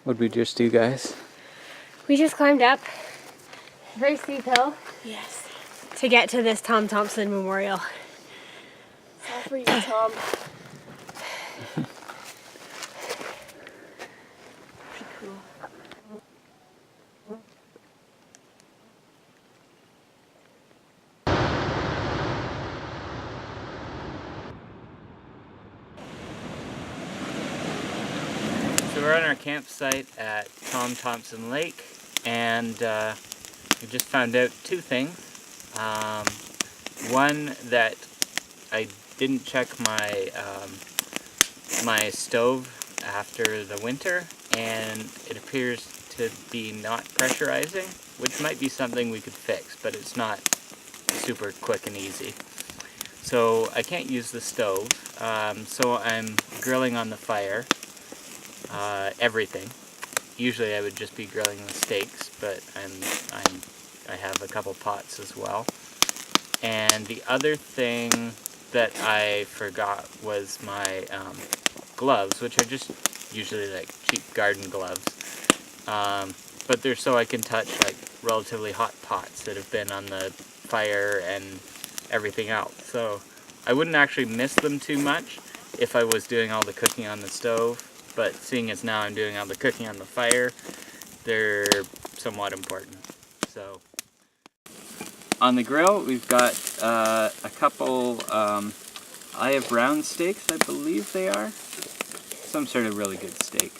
What'd we just do, guys? We just climbed up a very steep hill. Yes. To get to this Tom Thomson Memorial. It's all for you, Tom. Pretty cool. So we're on our campsite at Tom Thomson Lake, and we just found out two things. One, that I didn't check my my stove after the winter, and it appears to be not pressurizing, which might be something we could fix, but it's not super quick and easy. So I can't use the stove, so I'm grilling on the fire. Everything. Usually I would just be grilling the steaks, but I have a couple pots as well. And the other thing that I forgot was my gloves, which are just usually like cheap garden gloves. But they're so I can touch like relatively hot pots that have been on the fire and everything else. So I wouldn't actually miss them too much if I was doing all the cooking on the stove. But seeing as now I'm doing all the cooking on the fire, they're somewhat important. So on the grill, we've got a couple Eye of round steaks, I believe they are. Some sort of really good steak.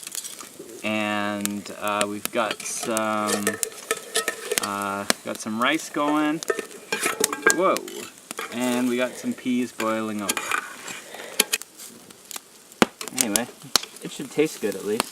And we've got some rice going. Whoa! And we got some peas boiling over. Anyway. It should taste good at least.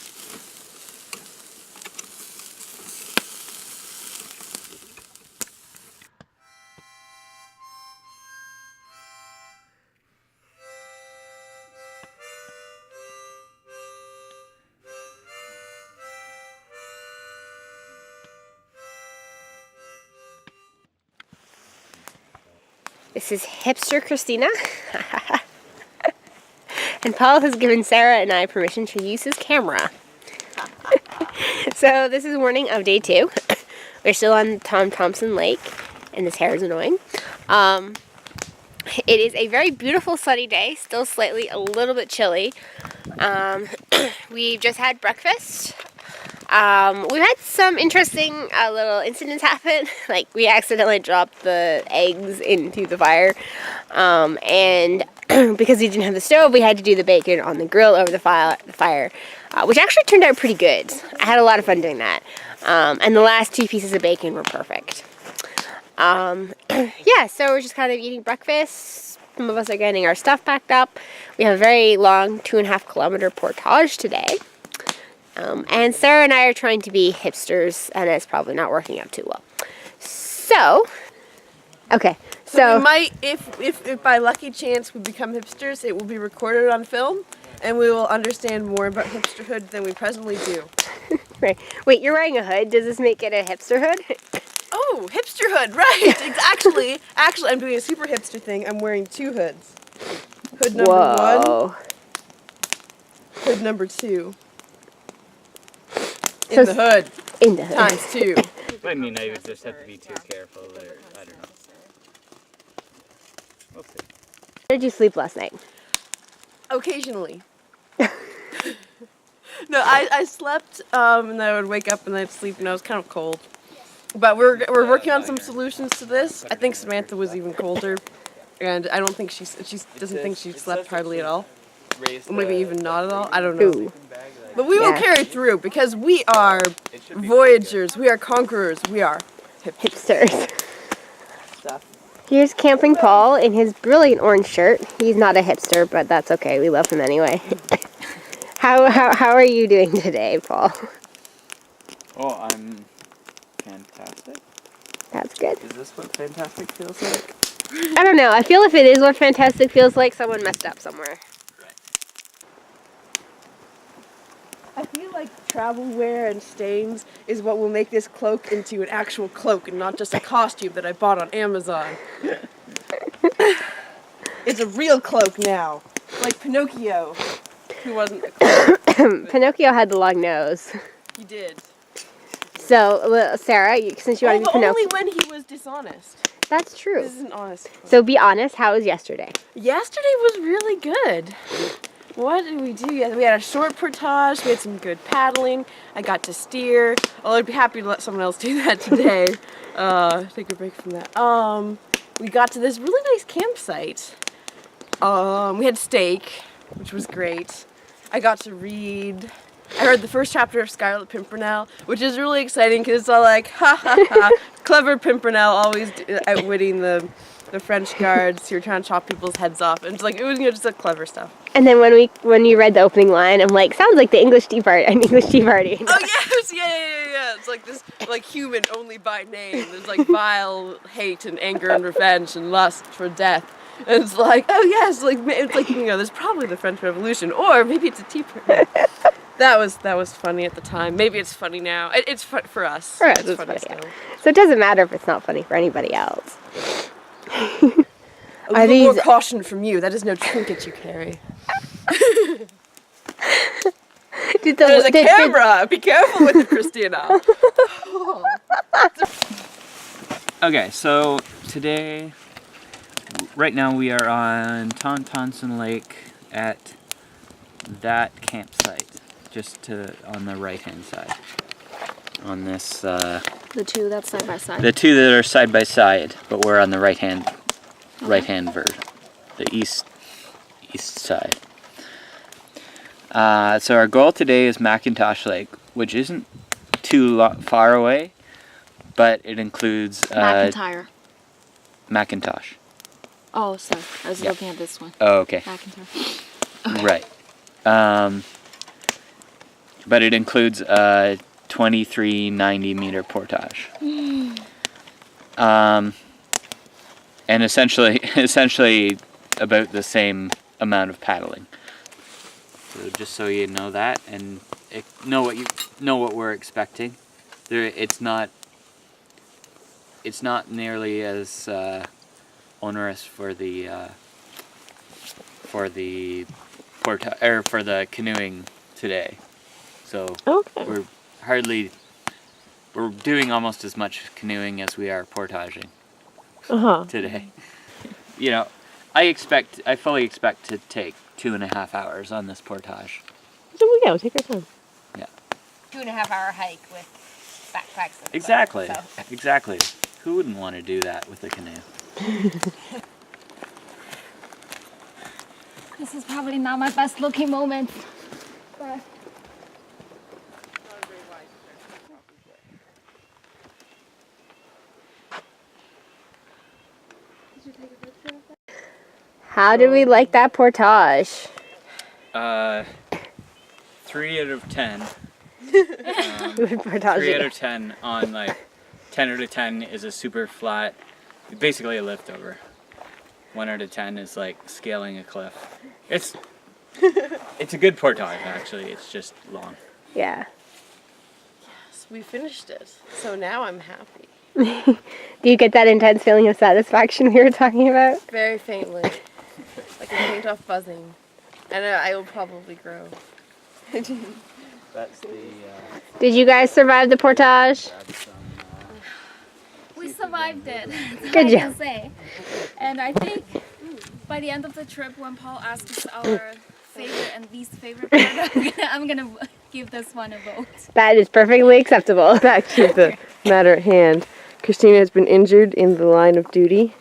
This is Hipster Christina. And Paul has given Sarah and I permission to use his camera. So this is morning of day 2. We're still on Tom Thomson Lake, and this hair is annoying. It is a very beautiful sunny day, still slightly a little bit chilly. We've just had breakfast. We've had some interesting little incidents happen. Like we accidentally dropped the eggs into the fire, and because we didn't have the stove, we had to do the bacon on the grill over the fire, which actually turned out pretty good. I had a lot of fun doing that, and the last 2 pieces of bacon were perfect. Yeah, so we're just kind of eating breakfast. Some of us are getting our stuff packed up. We have a very long 2.5 kilometer portage today. And Sarah and I are trying to be hipsters, and it's probably not working out too well. So, okay. So we might, if by lucky chance we become hipsters, it will be recorded on film, and we will understand more about hipsterhood than we presently do. Right. Wait, you're wearing a hood. Does this make it a hipster hood? Oh, hipster hood, right. Actually, I'm doing a super hipster thing. I'm wearing 2 hoods. Hood number 1. Hood number 2. In the hood. In the hood. Times 2. I mean, I would just have to be too careful there. I don't know. We'll see. Where did you sleep last night? Occasionally. No, I slept, and then I would wake up and I'd sleep, and I was kind of cold. But we're working on some solutions to this. I think Samantha was even colder, and I don't think she doesn't think she slept hardly at all, or maybe even not at all. I don't know. Ooh. But we will carry through because we are voyagers, we are conquerors, we are hipsters. Here's Camping Paul in his brilliant orange shirt. He's not a hipster, but that's okay. We love him anyway. How are you doing today, Paul? Oh, I'm fantastic. That's good. Is this what fantastic feels like? I don't know. I feel if it is what fantastic feels like, someone messed up somewhere. I feel like travel wear and stains is what will make this cloak into an actual cloak and not just a costume that I bought on Amazon. It's a real cloak now, like Pinocchio, who wasn't a cloak. Pinocchio had the long nose. He did. So, well, Sarah, since you want to be but Pinocchio. only when he was dishonest. That's true. This isn't honest. So be honest, how was yesterday? Yesterday was really good. What did we do? We had a short portage. We had some good paddling. I got to steer. Oh, I'd be happy to let someone else do that today. Take a break from that. We got to this really nice campsite. We had steak, which was great. I got to read. I read the first chapter of Scarlet Pimpernel, which is really exciting because it's all like, ha ha ha, clever Pimpernel always outwitting the French guards who are trying to chop people's heads off. And it's like, it was just like clever stuff. And then when you read the opening line, I'm like, sounds like the English Tea Party. An English Tea Party. Oh yes, yeah. It's like this, like human only by name. There's like vile hate and anger and revenge and lust for death. And it's like, oh yes, it's like there's probably the French Revolution, or maybe it's a tea party. That was funny at the time. Maybe it's funny now. It's for us. For us, it's funny funny, still. So it doesn't matter if it's not funny for anybody else. A little more caution from you. That is no trinket you carry. There's a camera! Be careful with it, Christina! Okay, so today, right now we are on Tom Thomson Lake at that campsite, just on the right-hand side. On this, the two that's side by side. the two that are side by side, but we're on the right-hand version, the east side. So our goal today is Macintosh Lake, which isn't too far away, but it includes McIntyre. Macintosh. Oh, sorry. I was looking at this one. Oh, okay. McIntyre. Right. But it includes a 2390 meter portage. And essentially about the same amount of paddling. So just so you know that and know what we're expecting. It's not nearly as onerous for the canoeing today. So Okay. we're doing almost as much canoeing as we are portaging today. You know, I fully expect to take 2.5 hours on this portage. So we'll take our time. Yeah. 2.5 hour hike with backpacks. And Exactly. stuff, so. Exactly. Who wouldn't want to do that with a canoe? This is probably not my best looking moment. But How did we like that portage? 3 out of 10. Portage. 3 out of 10 on 10 out of 10 is a super flat, basically a liftover. 1 out of 10 is like scaling a cliff. It's a good portage actually. It's just long. Yeah. Yes, we finished it. So now I'm happy. Do you get that intense feeling of satisfaction we were talking about? Very faintly. Like a faint off buzzing. And I will probably grow. That's the. Did you guys survive the portage? we survived it. That's Good all I job. can say. And I think by the end of the trip, when Paul asks us our favorite and least favorite part, I'm gonna give this one a vote. That is perfectly acceptable. Back to the matter at hand. Christina has been injured in the line of duty.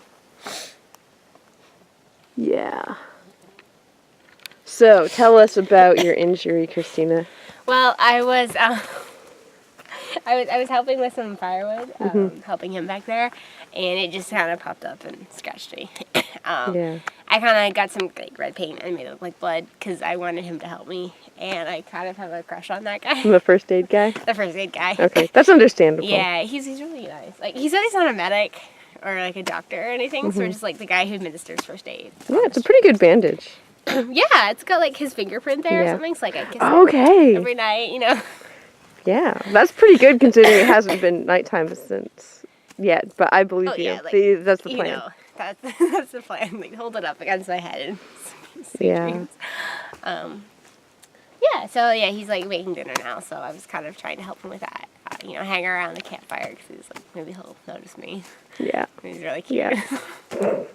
Yeah. So, tell us about your injury, Christina. Well, I was helping with some firewood, helping him back there, and it just kind of popped up and scratched me. Yeah. I kind of got some red paint and made it look like blood because I wanted him to help me, and I kind of have a crush on that guy. The first aid guy? The first aid guy. Okay, that's understandable. Yeah, he's really nice. Like, he said he's not a medic or like a doctor or anything, so we're just like the guy who administers first aid. Yeah, it's a pretty good bandage. Yeah, it's got like his fingerprint there or Yeah. something, so like I kiss him Okay. every night, you know. Yeah, that's pretty good considering it hasn't been nighttime since yet, but I believe Oh, you. yeah, like, See, that's the You plan. know, that's the plan. Like, hold it up against my head and see Yeah. dreams. Yeah, Yeah, so yeah, he's like making dinner now, so I was kind of trying to help him with that. Hang around the campfire because he's like, maybe he'll notice me. Yeah. He's really cute. Yeah.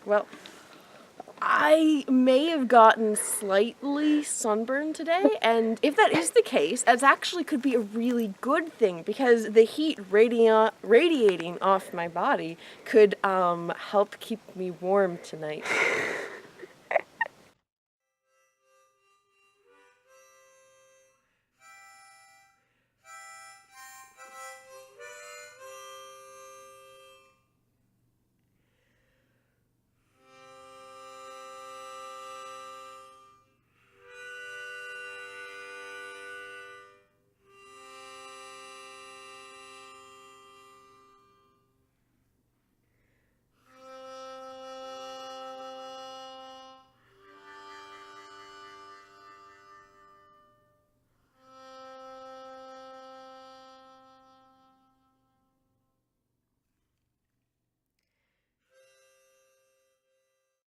Well, I may have gotten slightly sunburned today, and if that is the case, that actually could be a really good thing because the heat radiating off my body could help keep me warm tonight.